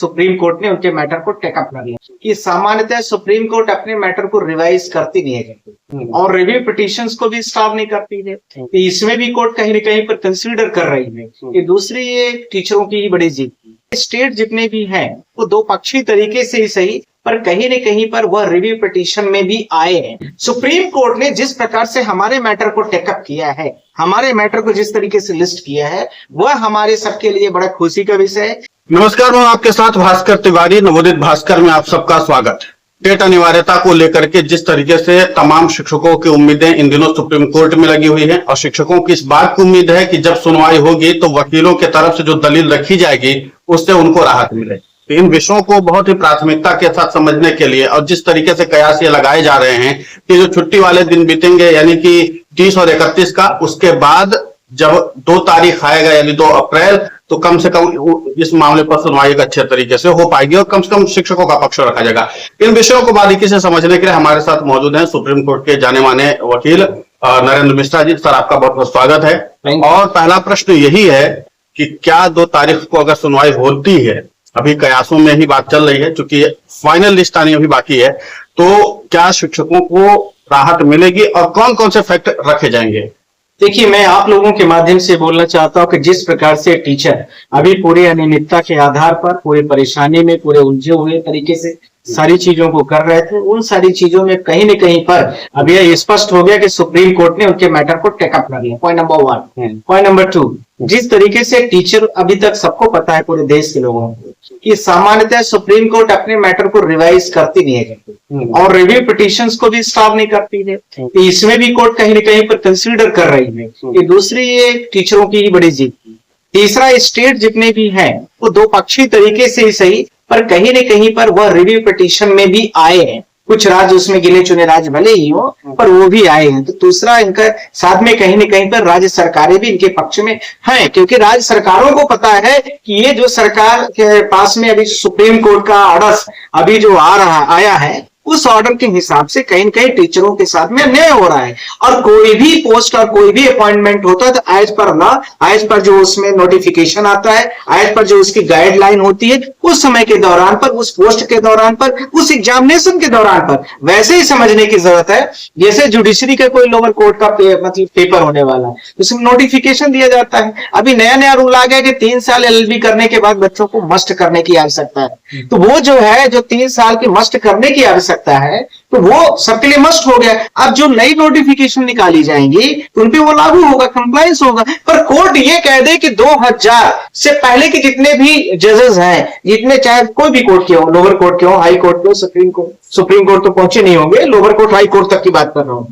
Supreme court ने उनके matter को टेकअप कर लिया कि सामान्यतः सुप्रीम कोर्ट अपने मैटर को रिवाइज करती नहीं है और रिव्यू पिटीशंस को भी स्टॉप नहीं करती है। तो इसमें भी कोर्ट कहीं न कहीं पर कंसीडर कर रही है कि दूसरी ये टीचरों की ही बड़ी जीत है। स्टेट जितने भी हैं वो दो पक्षी तरीके से ही सही पर कहीं न कहीं पर वह रिव्यू पिटीशन में भी आए हैं। सुप्रीम कोर्ट ने जिस प्रकार से हमारे मैटर को टेकअप किया है, हमारे मैटर को जिस तरीके से लिस्ट किया है, वह हमारे सबके लिए बड़ा खुशी का विषय है। नमस्कार, मैं आपके साथ भास्कर तिवारी। नवोदित भास्कर में आप सबका स्वागत है। टेट अनिवार्यता को लेकर के जिस तरीके से तमाम शिक्षकों की उम्मीदें इन दिनों सुप्रीम कोर्ट में लगी हुई हैं और शिक्षकों की इस बात की उम्मीद है कि जब सुनवाई होगी तो वकीलों के तरफ से जो दलील रखी जाएगी उससे उनको राहत मिले। तो इन विषयों को बहुत ही प्राथमिकता के साथ समझने के लिए और जिस तरीके से कयास ये लगाए जा रहे हैं कि जो छुट्टी वाले दिन बीतेंगे यानी कि 30 और 31 का, उसके बाद जब 2 तारीख आएगा यानी 2 अप्रैल, तो कम से कम इस मामले पर सुनवाई अच्छे तरीके से हो पाएगी और कम से कम शिक्षकों का पक्ष रखा जाएगा। इन विषयों को बारीकी से समझने के लिए हमारे साथ मौजूद हैं सुप्रीम कोर्ट के जाने माने वकील नरेंद्र मिश्रा जी। सर, आपका बहुत बहुत स्वागत है। और पहला प्रश्न यही है कि क्या 2 तारीख को अगर सुनवाई होती है, अभी कयासों में ही बात चल रही है, चूंकि फाइनल लिस्ट आनी अभी बाकी है, तो क्या शिक्षकों को राहत मिलेगी और कौन कौन से फैक्ट रखे जाएंगे? देखिए, मैं आप लोगों के माध्यम से बोलना चाहता हूं कि जिस प्रकार से टीचर अभी पूरी अनियमितता के आधार पर पूरी परेशानी में पूरे उलझे हुए तरीके से सारी चीजों को कर रहे थे, उन सारी चीजों में कहीं न कहीं पर अब यह स्पष्ट हो गया कि सुप्रीम कोर्ट ने उनके मैटर को टेकअप कर लिया। Point number 1। पॉइंट नंबर 2, जिस तरीके से टीचर अभी तक सबको पता है पूरे देश के लोगों को कि सामान्यतः सुप्रीम कोर्ट अपने मैटर को रिवाइज करती नहीं है और रिव्यू पिटीशंस को भी स्टॉप नहीं करती है। तो इसमें भी कोर्ट कहीं न कहीं पर कंसीडर कर रही है कि दूसरी ये टीचरों की ही बड़ी जीत है। तीसरा, स्टेट जितने भी हैं वो दो पक्षी तरीके से ही सही पर कहीं न कहीं पर वह रिव्यू पिटीशन में भी आए हैं। कुछ राज्य उसमें गिने चुने राज्य भले ही हो पर वो भी आए हैं। तो दूसरा, इनका साथ में कहीं न कहीं पर राज्य सरकारें भी इनके पक्ष में हैं, क्योंकि राज्य सरकारों को पता है कि ये जो सरकार के पास में अभी सुप्रीम कोर्ट का ऑर्डर अभी जो आया है, उस ऑर्डर के हिसाब से कहीं न कहीं टीचरों के साथ में अन्याय हो रहा है। और कोई भी पोस्ट और कोई भी अपॉइंटमेंट होता है तो as per law, as per जो उसमें नोटिफिकेशन आता है, एज पर जो उसकी गाइडलाइन होती है, उस समय के दौरान पर, उस पोस्ट के दौरान पर, उस एग्जामिनेशन के दौरान पर वैसे ही समझने की जरूरत है जैसे जुडिशरी का कोई लोअर कोर्ट का मतलब पेपर होने वाला है, उसमें नोटिफिकेशन दिया जाता है। अभी नया नया रूल आ गया कि 3 साल एलएलबी करने के बाद बच्चों को मस्ट करने की आवश्यकता है। तो वो जो है, जो 3 साल की मस्ट करने की आवश्यकता है, तो वो सबके लिए मस्ट हो गया। अब जो नई नोटिफिकेशन निकाली जाएंगी तो उन पे वो लागू होगा, कंप्लायंस होगा। पर कोर्ट ये कह दे कि 2000 से पहले के जितने भी जजेस हैं, जितने चाहे कोई भी कोर्ट के हो, लोअर कोर्ट के हो, हाई कोर्ट के हो, सुप्रीम कोर्ट तो पहुंचे नहीं होंगे, लोअर कोर्ट हाई कोर्ट तक की बात कर रहा हूं,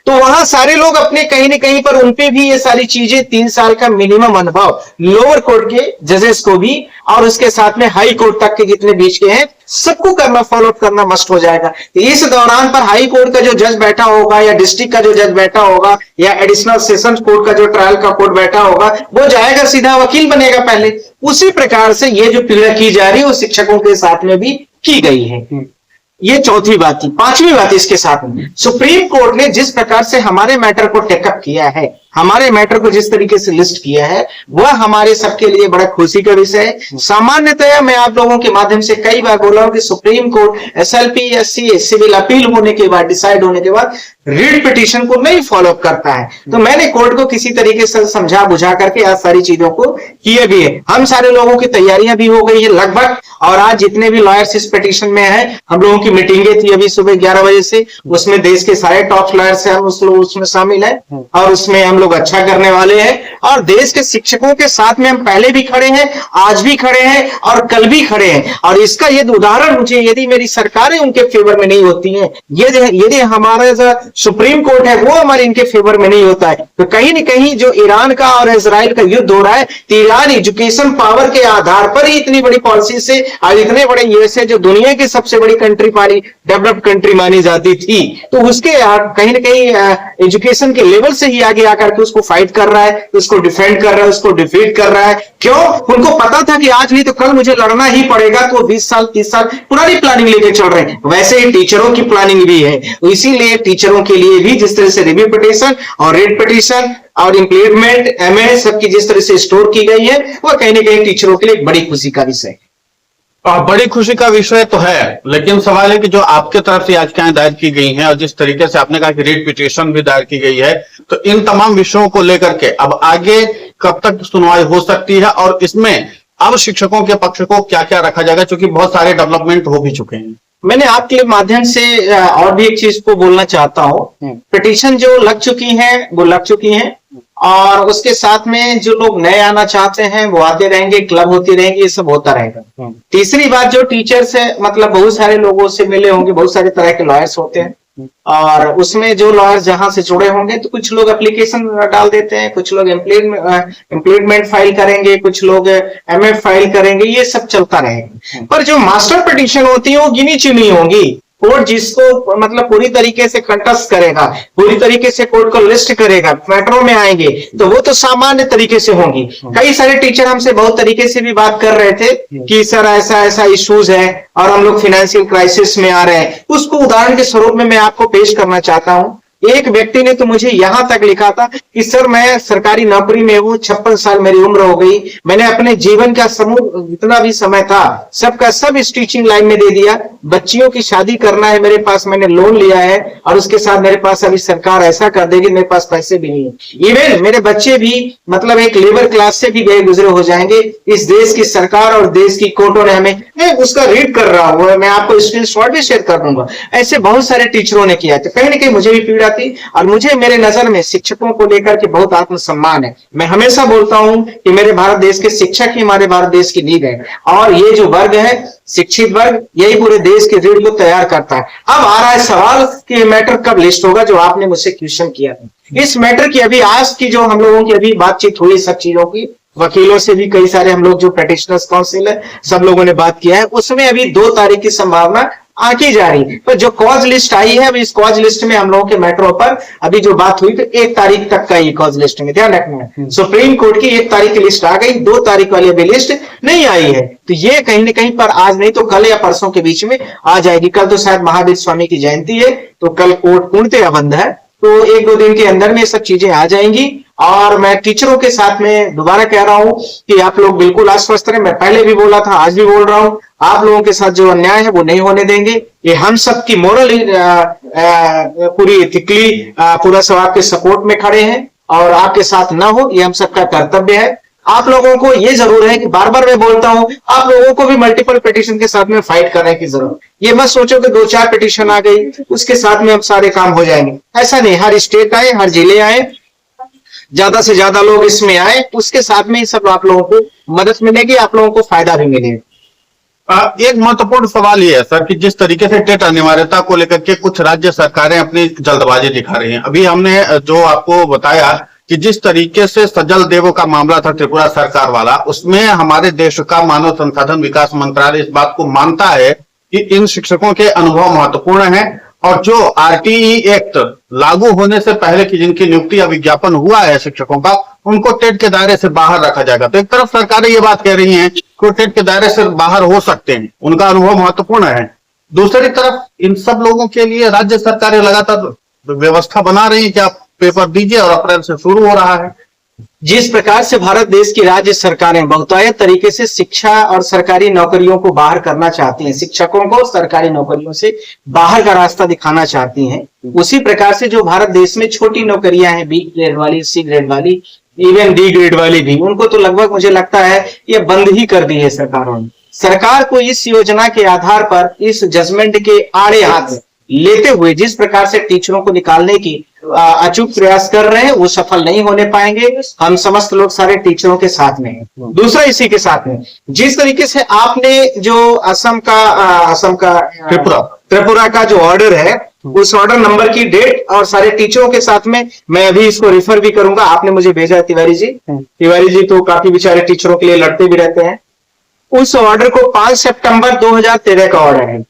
तो वहां सारे लोग अपने कहीं न कहीं पर उनपे भी ये सारी चीजें 3 साल का मिनिमम अनुभव लोअर कोर्ट के जजेस को भी और उसके साथ में हाई कोर्ट तक के जितने बीच के हैं सबको करना, फॉलो अप करना मस्ट हो जाएगा। तो इस दौरान पर हाई कोर्ट का जो जज बैठा होगा या डिस्ट्रिक्ट का जो जज बैठा होगा या एडिशनल सेशंस कोर्ट का जो ट्रायल का कोर्ट बैठा होगा, वो जाएगा सीधा वकील बनेगा पहले। उसी प्रकार से ये जो पीड़ा की जा रही है वो शिक्षकों के साथ में भी की गई है। ये चौथी बात थी। 5वीं बात इसके साथ में, सुप्रीम कोर्ट ने जिस प्रकार से हमारे मैटर को टेकअप किया है, हमारे मैटर को जिस तरीके से लिस्ट किया है, वह हमारे सबके लिए बड़ा खुशी का विषय है। सामान्यतः मैं आप लोगों के माध्यम से कई बार बोला हूं कि supreme court SLP SC civil appeal होने के बाद, डिसाइड होने के बाद रीट पिटीशन को नहीं फॉलो अप करता है। तो मैंने कोर्ट को किसी तरीके से समझा बुझा करके आज सारी चीजों को किया भी है। हम सारे लोगों की तैयारियां भी हो गई है लगभग, और आज जितने भी लॉयर्स इस पिटीशन में हैं, हम लोगों की मीटिंगें थी अभी सुबह 11 बजे से, उसमें देश के सारे टॉप लॉयर्स हैं, उसमें शामिल है और उसमें हम लोग अच्छा करने वाले हैं। और देश के शिक्षकों के साथ में हम पहले भी खड़े हैं, आज भी खड़े हैं और कल भी खड़े हैं। और इसका यदि उदाहरण मुझे, यदि मेरी सरकारें उनके फेवर में नहीं होती हैं, यदि हमारा जो सुप्रीम कोर्ट है वो हमारे इनके फेवर में नहीं होता है, तो कहीं न कहीं जो ईरान का और इजराइल का युद्ध हो रहा है, तो ईरान एजुकेशन पावर के आधार पर ही इतनी बड़ी पॉलिसी से आज इतने बड़े यूएसए जो दुनिया की सबसे बड़ी कंट्री डेवलप्ड कंट्री मानी जाती थी, तो उसके कहीं न कहीं एजुकेशन के लेवल से ही आगे आकर के उसको फाइट कर रहा है, उसको डिफेंड कर रहा है, उसको डिफीट कर रहा है। क्यों? उनको पता था कि आज नहीं तो कल मुझे लड़ना ही पड़ेगा, तो 20 साल 30 साल पुरानी प्लानिंग लेके चल रहे हैं। वैसे ही टीचरों की प्लानिंग भी है, इसीलिए टीचरों के लिए भी जिस तरह से रिव्यू पिटीशन और रेट पिटीशन और इंप्लीमेंट एमए सबकी जिस तरह से स्टोर की गई है, वह कहीं ना कहीं टीचरों के लिए बड़ी खुशी का विषय है। बड़ी खुशी का विषय तो है, लेकिन सवाल है कि जो आपके तरफ से याचिकाएं दायर की गई हैं और जिस तरीके से आपने कहा कि रिट पिटीशन भी दायर की गई है, तो इन तमाम विषयों को लेकर के अब आगे कब तक सुनवाई हो सकती है और इसमें अब शिक्षकों के पक्ष को क्या क्या रखा जाएगा, क्योंकि बहुत सारे डेवलपमेंट हो भी चुके हैं। मैंने आपके माध्यम से और भी एक चीज को बोलना चाहता हूँ। पिटीशन जो लग चुकी है वो लग चुकी है, और उसके साथ में जो लोग नए आना चाहते हैं वो आते रहेंगे, क्लब होती रहेंगी, ये सब होता रहेगा। तीसरी बात, जो टीचर्स है मतलब बहुत सारे लोगों से मिले होंगे, बहुत सारे तरह के लॉयर्स होते हैं, और उसमें जो लॉयर्स जहां से जुड़े होंगे तो कुछ लोग एप्लीकेशन डाल देते हैं, कुछ लोग इम्प्लीमेंट फाइल करेंगे, कुछ लोग एमएफ फाइल करेंगे, ये सब चलता रहेगा। पर जो मास्टर पिटीशन होती है वो गिनी चुनी होंगी। कोर्ट जिसको मतलब पूरी तरीके से कंटेस्ट करेगा, पूरी तरीके से कोर्ट को लिस्ट करेगा, मैटरों में आएंगे, तो वो तो सामान्य तरीके से होंगी। कई सारे टीचर हमसे बहुत तरीके से भी बात कर रहे थे कि सर ऐसा ऐसा इश्यूज है और हम लोग फाइनेंशियल क्राइसिस में आ रहे हैं। उसको उदाहरण के स्वरूप में मैं आपको पेश करना चाहता हूं। एक व्यक्ति ने तो मुझे यहां तक लिखा था कि सर मैं सरकारी नौकरी में हूं, 56 साल मेरी उम्र हो गई, मैंने अपने जीवन का समूह जितना भी समय था सबका सब इस टीचिंग लाइन में दे दिया, बच्चियों की शादी करना है मेरे पास, मैंने लोन लिया है और उसके साथ मेरे पास अभी सरकार ऐसा कर देगी मेरे पास पैसे भी नहीं है। इवन मेरे बच्चे भी मतलब एक लेबर क्लास से भी गए गुजरे हो जाएंगे। इस देश की सरकार और देश की कोर्टों ने हमें, मैं उसका रीड कर रहा हूं, मैं आपको स्क्रीनशॉट भी शेयर कर दूंगा। ऐसे बहुत सारे टीचरों ने किया, तो कहीं ना कहीं मुझे भी पीड़ा थी। और मुझे मेरे नजर में शिक्षकों को लेकर के बहुत आत्मसम्मान है। मैं हमेशा बोलता हूं कि मेरे भारत देश के शिक्षक ही हमारे भारत देश की नींव है, और ये जो वर्ग है शिक्षित वर्ग, यही पूरे देश के रीढ़ को तैयार करता है। अब आ रहा है सवाल कि मैटर कब लिस्ट होगा, जो आपने मुझसे क्वेश्चन किया था। इस मैटर की अभी आज की जो हम लोगों की अभी बातचीत हुई सब चीजों की, वकीलों से भी कई सारे हम लोग जो पेटिशनर्स काउंसिल है सब लोगों ने बात किया है, उसमें अभी 2 तारीख की संभावना आकी जा रही है। पर जो कॉज लिस्ट आई है, अभी इस कॉज लिस्ट में हम लोगों के मैटरों पर अभी जो बात हुई तो 1 तारीख तक का ये कॉज लिस्ट में ध्यान रखना है। सुप्रीम कोर्ट की 1 तारीख की लिस्ट आ गई, 2 तारीख वाली अभी लिस्ट नहीं आई है, तो ये कहीं ना कहीं पर आज नहीं तो कल या परसों के बीच में आ जाएगी। कल तो शायद महावीर स्वामी की जयंती है, तो कल कोर्ट पूर्णतः बंद है, तो 1-2 दिन के अंदर में सब चीजें आ जाएंगी। और मैं टीचरों के साथ में दोबारा कह रहा हूं कि आप लोग बिल्कुल आश्वस्त रहें। मैं पहले भी बोला था, आज भी बोल रहा हूं, आप लोगों के साथ जो अन्याय है वो नहीं होने देंगे। ये हम सब की मोरल पूरी इथिकली पूरा सब आपके सपोर्ट में खड़े हैं, और आपके साथ ना हो ये हम सबका कर्तव्य है। आप लोगों को ये जरूर है कि बार बार मैं बोलता हूं, आप लोगों को भी मल्टीपल पिटीशन के साथ में फाइट करने की जरूरत। ये मत सोचो कि 2-4 पिटीशन आ गई उसके साथ में हम सारे काम हो जाएंगे, ऐसा नहीं। हर स्टेट आए, हर जिले आए, ज्यादा से ज्यादा लोग इसमें आए, उसके साथ में सब आप लोगों को मदद मिलेगी, आप लोगों को फायदा भी मिलेगा। एक महत्वपूर्ण सवाल ये है सर कि जिस तरीके से टेट अनिवार्यता को लेकर के कुछ राज्य सरकारें अपनी जल्दबाजी दिखा रही हैं। अभी हमने जो आपको बताया कि जिस तरीके से सजल देवों का मामला था त्रिपुरा सरकार वाला, उसमें हमारे देश का मानव संसाधन विकास मंत्रालय इस बात को मानता है कि इन शिक्षकों के अनुभव महत्वपूर्ण है, और जो आरटीई एक्ट लागू होने से पहले की जिनकी नियुक्ति या विज्ञापन हुआ है शिक्षकों का, उनको टेट के दायरे से बाहर रखा जाएगा। तो एक तरफ सरकारें ये बात कह रही हैं कि टेट के दायरे से बाहर हो सकते हैं, उनका अनुभव महत्वपूर्ण है। दूसरी तरफ इन सब लोगों के लिए राज्य सरकारें लगातार व्यवस्था बना रही है कि आप पेपर दीजिए, और अप्रैल से शुरू हो रहा है। जिस प्रकार से भारत देश की राज्य सरकारें बहुतायत तरीके से शिक्षा और सरकारी नौकरियों को बाहर करना चाहती हैं, शिक्षकों को सरकारी नौकरियों से बाहर का रास्ता दिखाना चाहती हैं, उसी प्रकार से जो भारत देश में छोटी नौकरियां हैं, बी ग्रेड वाली, सी ग्रेड वाली, इवन डी ग्रेड वाली भी, उनको तो लगभग मुझे लगता है ये बंद ही कर दी है सरकारों ने। सरकार को इस योजना के आधार पर, इस जजमेंट के आड़े हाथ लेते हुए जिस प्रकार से टीचरों को निकालने की अचूक प्रयास कर रहे हैं, वो सफल नहीं होने पाएंगे। हम समस्त लोग सारे टीचरों के साथ में हैं। दूसरा इसी के साथ में जिस तरीके से आपने जो असम का त्रिपुरा का जो ऑर्डर है, उस ऑर्डर नंबर की डेट और सारे टीचरों के साथ में मैं अभी इसको रेफर भी करूंगा, आपने मुझे भेजा है तिवारी जी तो काफी बेचारे टीचरों के लिए लड़ते भी रहते हैं। उस ऑर्डर को 5 सितंबर 2013 का ऑर्डर है,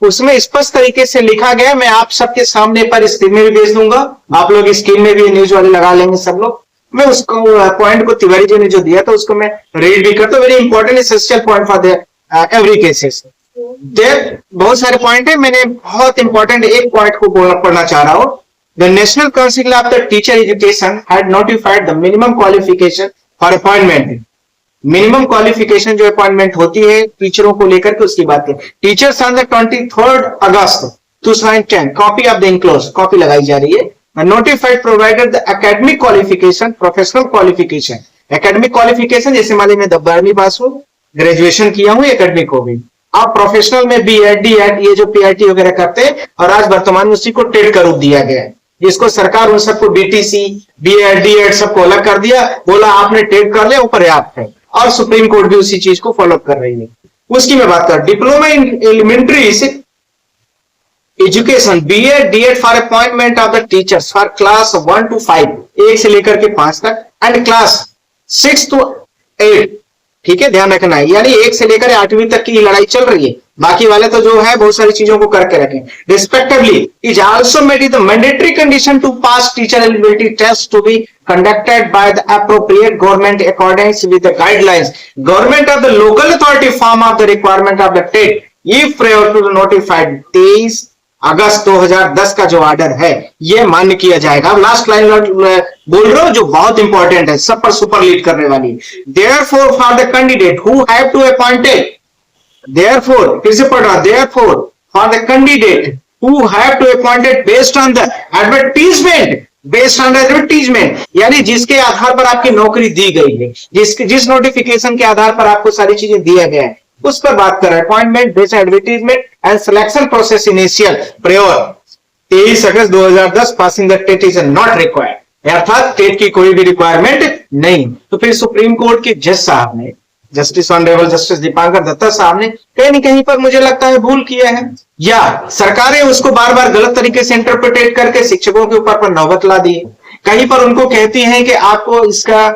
उसमें स्पष्ट तरीके से लिखा गया, मैं आप सबके सामने पर स्क्रीन में भी भेज दूंगा, आप लोग स्क्रीन में भी न्यूज वाले लगा लेंगे सब लोग। मैं उसको पॉइंट को तिवारी जी ने जो दिया था उसको मैं रीड भी करता हूँ। Very important essential point for every cases. बहुत सारे पॉइंट है, मैंने बहुत इंपॉर्टेंट एक पॉइंट को पढ़ना चाह रहा हूँ। The national council of the teacher education had notified the minimum qualification for appointment minimum qualification जो अपॉइंटमेंट होती है टीचरों को लेकर के उसकी बात करें। Teachers on the 23 August 2010 copy of the enclose copy लगाई जा रही है। Notified provided the academic qualification professional qualification. Academic qualification जैसे मान लीजिए मैं 12वीं पास हूं, ग्रेजुएशन किया हूं, एकेडमिक हो गई। आप प्रोफेशनल में बीएड डीएड ये जो पीआईटी वगैरह करते हैं और आज वर्तमान में उसी को टेट का रूप दिया गया है, जिसको सरकार उन सबको बीटीसी बीएड डीएड सबको अलग कर दिया, बोला आपने टेट कर लिया वो पर्याप्त है, और सुप्रीम कोर्ट भी उसी चीज को फॉलो कर रही है। उसकी मैं बात कर diploma in elementary education BEd DEd for appointment of the teachers for class 1 to 5 1 से लेकर के 5 तक एंड क्लास 6 to 8, ठीक है, ध्यान रखना है, यानी 1 से लेकर 8वीं तक की लड़ाई चल रही है। बाकी वाले तो जो है बहुत सारी चीजों को करके रखें। Respectively is also made it the mandatory condition to pass teacher eligibility test to be conducted by the appropriate government accordance with the guidelines government of the local authority form of the requirement of the state if prior to the notified 23 August 2010 का जो order है ये मान्य किया जाएगा। अब last line बोल रहा हूं जो बहुत इंपॉर्टेंट है, सब पर सुपर लीड करने वाली। Therefore for the candidate who have to appointed, therefore फिर से पढ़ रहा, therefore for the candidate who have to appointed based on the advertisement, based on advertisement यानी जिसके आधार पर आपकी नौकरी दी गई है, जिस नोटिफिकेशन के आधार पर आपको सारी चीजें दिया गया है उस पर बात कर रहे हैं। Appointment based advertisement and selection process initial prior 23 August 2010 passing the TET is not required, अर्थात टेट की कोई भी रिक्वायरमेंट नहीं। तो फिर सुप्रीम कोर्ट के जज साहब ने, justice honourable justice Dipankar Datta साहब ने कहीं न कहीं पर मुझे लगता है भूल किया है, या सरकारें उसको बार बार गलत तरीके से इंटरप्रिटेट करके शिक्षकों के ऊपर पर नौबत ला दी। कहीं पर उनको कहती हैं कि आपको इसका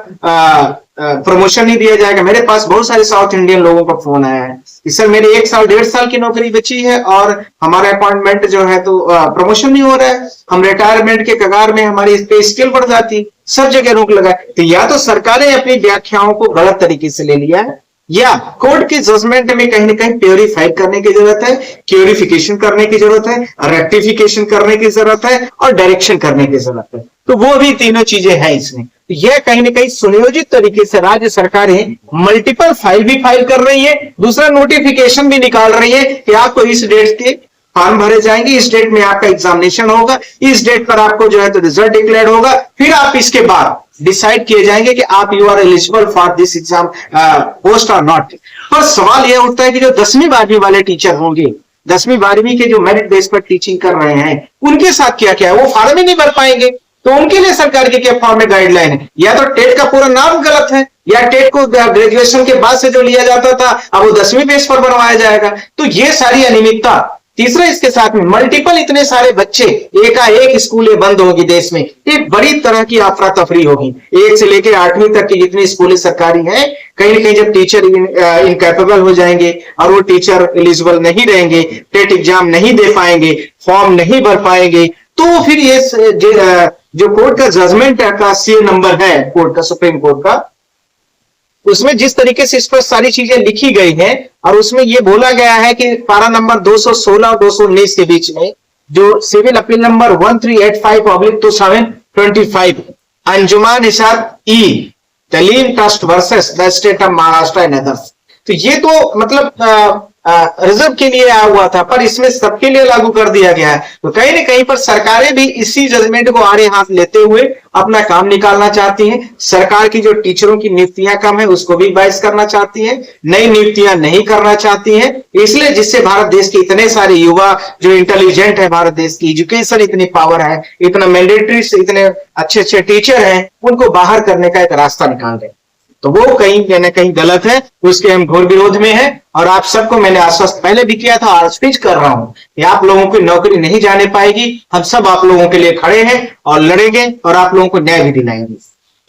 प्रमोशन नहीं दिया जाएगा। मेरे पास बहुत सारे साउथ इंडियन लोगों का फोन आया है कि सर मेरे 1 साल 1.5 साल की नौकरी बची है और हमारा अपॉइंटमेंट जो है तो प्रमोशन नहीं हो रहा है, हम रिटायरमेंट के कगार में, हमारी पे स्केल बढ़ जाती, सब जगह रोक लगा। तो या तो सरकारें अपनी व्याख्याओं को गलत तरीके से ले लिया है या कोर्ट के जजमेंट में कहीं ना कहीं प्योरीफाई करने की जरूरत है, क्योरिफिकेशन करने की जरूरत है, रेक्टिफिकेशन करने की जरूरत है और डायरेक्शन करने की जरूरत है। तो वो भी तीनों चीजें हैं इसमें। तो यह कहीं ना कहीं सुनियोजित तरीके से राज्य सरकारें मल्टीपल फाइल भी फाइल कर रही है, दूसरा नोटिफिकेशन भी निकाल रही है कि आपको इस डेट के फॉर्म भरे जाएंगे, इस डेट में आपका एग्जामिनेशन होगा, इस डेट पर आपको जो है तो रिजल्ट डिक्लेयर होगा, फिर आप इसके बाद डिसाइड किए जाएंगे कि आप you are eligible for this exam post और नॉट। पर सवाल यह उठता है कि जो 10वीं 12वीं वाले टीचर होंगे, 10वीं 12वीं के जो मेरिट बेस पर टीचिंग कर रहे हैं उनके साथ क्या क्या है, वो फॉर्म ही नहीं भर पाएंगे। तो उनके लिए सरकार की क्या फॉर्म में गाइडलाइन है, या तो टेट का पूरा नाम गलत है या टेट को ग्रेजुएशन के बाद से जो लिया जाता था अब वो 10वीं बेस पर बनवाया जाएगा। तो ये सारी अनियमितता। तीसरा इसके साथ में मल्टीपल इतने सारे बच्चे एकाएक स्कूलें बंद होगी देश में, एक बड़ी तरह की अफरा तफरी होगी। 1 से लेकर 8वीं तक की जितनी स्कूलें सरकारी हैं, कहीं न कहीं जब टीचर इनकैपेबल हो जाएंगे और वो टीचर एलिजिबल नहीं रहेंगे, टेट एग्जाम नहीं दे पाएंगे, फॉर्म नहीं भर पाएंगे, तो फिर ये जो कोर्ट का जजमेंट का सी नंबर है कोर्ट का, सुप्रीम कोर्ट का, उसमें जिस तरीके से इस पर सारी चीजें लिखी गई हैं और उसमें यह बोला गया है कि पारा नंबर 216 और 219 के बीच में जो civil appeal number 1385/2025 Anjuman Nisar e Taleem trust versus the state of Maharashtra and others, तो ये तो मतलब रिजर्व के लिए आया हुआ था पर इसमें सबके लिए लागू कर दिया गया है। तो कहीं ना कहीं पर सरकारें भी इसी जजमेंट को आड़े हाथ लेते हुए अपना काम निकालना चाहती हैं। सरकार की जो टीचरों की नियुक्तियां कम है उसको भी बाइस करना चाहती हैं, नई नियुक्तियां नहीं करना चाहती हैं, इसलिए जिससे भारत देश के इतने सारे युवा जो इंटेलिजेंट है, भारत देश की एजुकेशन इतनी पावर है, इतना मैंडेटरी से इतने अच्छे अच्छे टीचर हैं, उनको बाहर करने का एक रास्ता निकाल रहे हैं। तो वो कहीं ना कहीं गलत है, उसके हम घोर विरोध में हैं और आप सबको मैंने आश्वस्त पहले भी किया था और स्पीच कर रहा हूं कि आप लोगों की नौकरी नहीं जाने पाएगी। हम सब आप लोगों के लिए खड़े हैं और लड़ेंगे और आप लोगों को न्याय भी दिलाएंगे।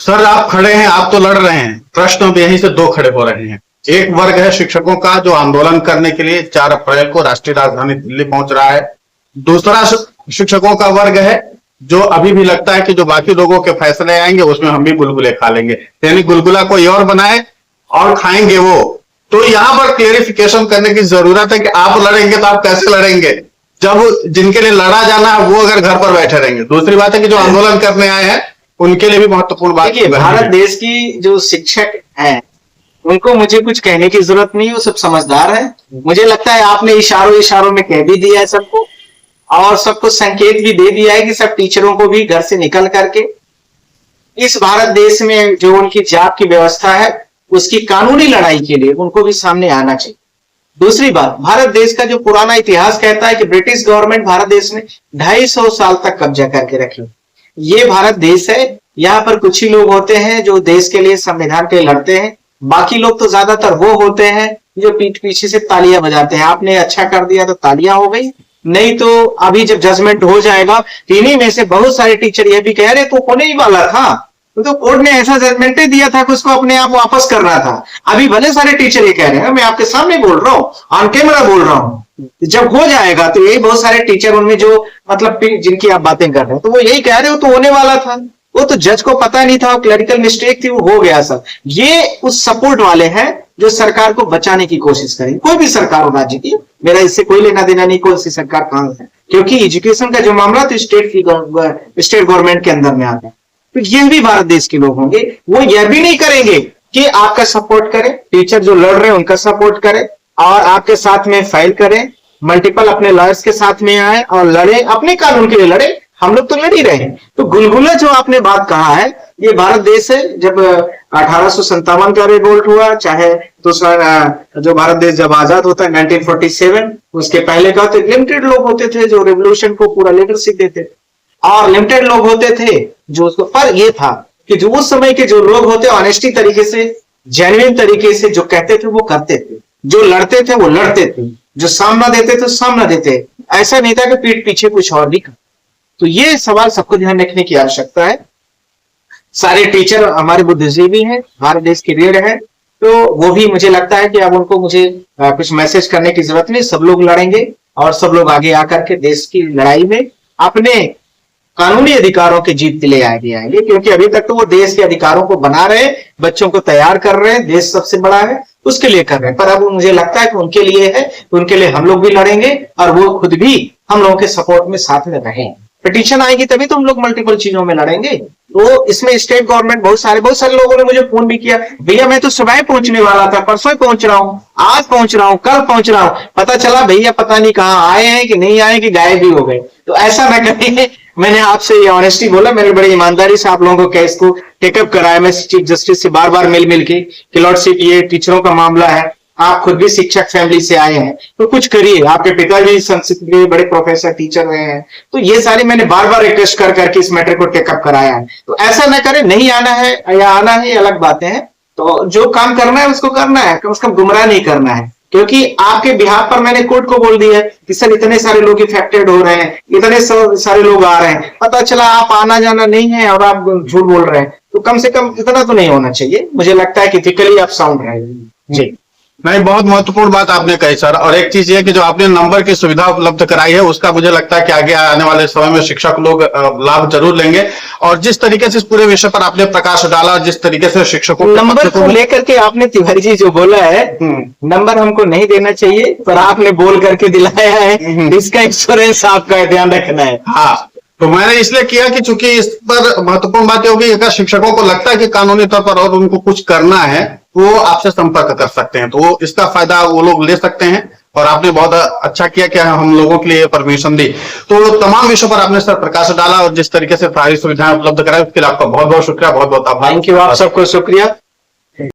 सर आप खड़े हैं, आप तो लड़ रहे हैं, प्रश्न भी यहीं से 2 खड़े हो रहे हैं। एक वर्ग है शिक्षकों का जो आंदोलन करने के लिए 4 अप्रैल को राष्ट्रीय राजधानी दिल्ली पहुंच रहा है, दूसरा शिक्षकों का वर्ग है जो अभी भी लगता है कि जो बाकी लोगों के फैसले आएंगे उसमें हम भी गुलगुले खा लेंगे, यानी गुलगुला कोई और बनाए और खाएंगे वो। तो यहां पर क्लेरिफिकेशन करने की जरूरत है कि आप लड़ेंगे तो आप कैसे लड़ेंगे जब जिनके लिए लड़ा जाना है वो अगर घर पर बैठे रहेंगे। दूसरी बात है कि जो आंदोलन करने आए हैं उनके लिए भी महत्वपूर्ण बात है। भारत देश की जो शिक्षक हैं उनको मुझे कुछ कहने की जरूरत नहीं, वो सब समझदार है। मुझे लगता है आपने इशारों इशारों में कह भी दिया है सबको, और सबको संकेत भी दे दिया है कि सब टीचरों को भी घर से निकल करके इस भारत देश में जो उनकी जॉब की व्यवस्था है उसकी कानूनी लड़ाई के लिए उनको भी सामने आना चाहिए। दूसरी बात, भारत देश का जो पुराना इतिहास कहता है कि ब्रिटिश गवर्नमेंट भारत देश में 250 साल तक कब्जा करके रखी। ये भारत देश है, यहाँ पर कुछ ही लोग होते हैं जो देश के लिए, संविधान के लिए लड़ते हैं। बाकी लोग तो ज्यादातर वो होते हैं जो पीठ पीछे से तालियां बजाते हैं। आपने अच्छा कर दिया तो तालियां हो गई, नहीं तो अभी जब जजमेंट हो जाएगा, इन्हीं में से बहुत सारे टीचर ये भी कह रहे तो होने ही वाला था, तो कोर्ट ने ऐसा जजमेंट ही दिया था कि उसको अपने आप वापस करना था। अभी भले सारे टीचर ये कह रहे हैं, मैं आपके सामने बोल रहा हूँ, ऑन कैमरा बोल रहा हूँ, जब हो जाएगा तो यही बहुत सारे टीचर उनमें जो मतलब जिनकी आप बातें कर रहे हैं तो वो यही कह रहे हो तो होने वाला था, वो तो जज को पता नहीं था, क्लरिकल मिस्टेक थी, वो हो गया सब। ये उस सपोर्ट वाले हैं जो सरकार को बचाने की कोशिश करें, कोई भी सरकार हो राज्य की, मेरा इससे कोई लेना देना नहीं कौन सी सरकार कहां है, क्योंकि एजुकेशन का जो मामला तो स्टेट गवर्नमेंट के अंदर में आता है। तो ये भी भारत देश के लोग होंगे, वो यह भी नहीं करेंगे कि आपका सपोर्ट करें, टीचर जो लड़ रहे हैं उनका सपोर्ट करें और आपके साथ में फाइल करें, मल्टीपल अपने लॉयर्स के साथ में आए और लड़े, अपने कानून के लिए लड़े। हम लोग तो लड़ ही रहे हैं। तो गुलगुला जो आपने बात कहा है, ये भारत देश है, जब 1857 का रिवोल्ट हुआ, चाहे दूसरा जो भारत देश जब आजाद होता है 1947, उसके पहले का होते लिमिटेड लोग होते थे जो रेवोल्यूशन को पूरा लीडरशिप देते थे, और लिमिटेड लोग होते थे जो उसको, पर ये था कि जो उस समय के जो लोग होते ऑनेस्टी तरीके से, जेन्युइन तरीके से जो कहते थे वो करते थे, जो लड़ते थे वो लड़ते थे, जो सामना देते थे सामना देते। ऐसा नहीं था कि पीठ पीछे कुछ और भी कर। तो ये सवाल सबको ध्यान रखने की आवश्यकता है। सारे टीचर हमारे बुद्धिजीवी हैं, भारत देश की रीढ़ है, तो वो भी मुझे लगता है कि अब उनको मुझे कुछ मैसेज करने की जरूरत नहीं, सब लोग लड़ेंगे और सब लोग आगे आकर के देश की लड़ाई में अपने कानूनी अधिकारों की जीत के लिए आगे आएंगे, क्योंकि अभी तक तो वो देश के अधिकारों को बना रहे, बच्चों को तैयार कर रहे हैं, देश सबसे बड़ा है उसके लिए कर रहे हैं, पर अब मुझे लगता है कि उनके लिए है, उनके लिए हम लोग भी लड़ेंगे और वो खुद भी हम लोगों के सपोर्ट में साथ में रहें। पिटीशन आएगी तभी तो हम लोग मल्टीपल चीजों में लड़ेंगे। तो इसमें स्टेट गवर्नमेंट, बहुत सारे लोगों ने मुझे फोन भी किया, भैया मैं तो सुबह पहुंचने वाला था, परसों ही पहुंच रहा हूँ, आज पहुंच रहा हूँ, कल पहुंच रहा हूँ, पता चला भैया पता नहीं कहाँ आए हैं कि नहीं आए कि गायब भी हो गए। तो ऐसा न करें, मैंने आपसे ये ऑनेस्टी बोला, मैंने बड़ी ईमानदारी से आप लोगों को केस को टेकअप कराया। मैं चीफ जस्टिस से बार बार मिल के कि लॉर्डशिप ये टीचरों का मामला है, आप खुद भी शिक्षक फैमिली से आए हैं तो कुछ करिए, आपके पिता भी संस्कृत के बड़े प्रोफेसर टीचर रहे हैं, तो ये सारी मैंने बार बार रिक्वेस्ट कर करके इस मैटर को टेकअप कराया है। तो ऐसा न करें, नहीं आना है या आना है अलग बातें हैं, तो जो काम करना है उसको करना है, कम से कम गुमराह नहीं करना है, क्योंकि आपके बिहाफ पर मैंने कोर्ट को बोल दिया है कि सर इतने सारे लोग इफेक्टेड हो रहे हैं, इतने सारे लोग आ रहे हैं, पता चला आप आना जाना नहीं है और आप झूठ बोल रहे हैं, तो कम से कम इतना तो नहीं होना चाहिए। मुझे लगता है कि इथिकली आप साउंड रहे। जी नहीं, बहुत महत्वपूर्ण बात आपने कही सर। और एक चीज ये कि जो आपने नंबर की सुविधा उपलब्ध कराई है उसका मुझे लगता है कि आगे आने वाले समय में शिक्षक लोग लाभ जरूर लेंगे। और जिस तरीके से इस पूरे विषय पर आपने प्रकाश डाला, जिस तरीके से शिक्षकों नंबर को लेकर के आपने तिवारी जी जो बोला है, नंबर हमको नहीं देना चाहिए, पर आपने बोल करके दिलाया है, इसका इंश्योरेंस आपका ध्यान रखना है। हाँ, तो मैंने इसलिए किया कि चूंकि इस पर महत्वपूर्ण बात होगी, अगर शिक्षकों को लगता है कि कानूनी तौर पर और उनको कुछ करना है वो आपसे संपर्क कर सकते हैं, तो वो इसका फायदा वो लोग ले सकते हैं। और आपने बहुत अच्छा किया कि हम लोगों के लिए परमिशन दी। तो तमाम विषयों पर आपने सर प्रकाश डाला और जिस तरीके से सारी सुविधाएं उपलब्ध कराई उसके लिए आपका बहुत बहुत शुक्रिया, बहुत बहुत आभार। थैंक यू, आप सबको शुक्रिया।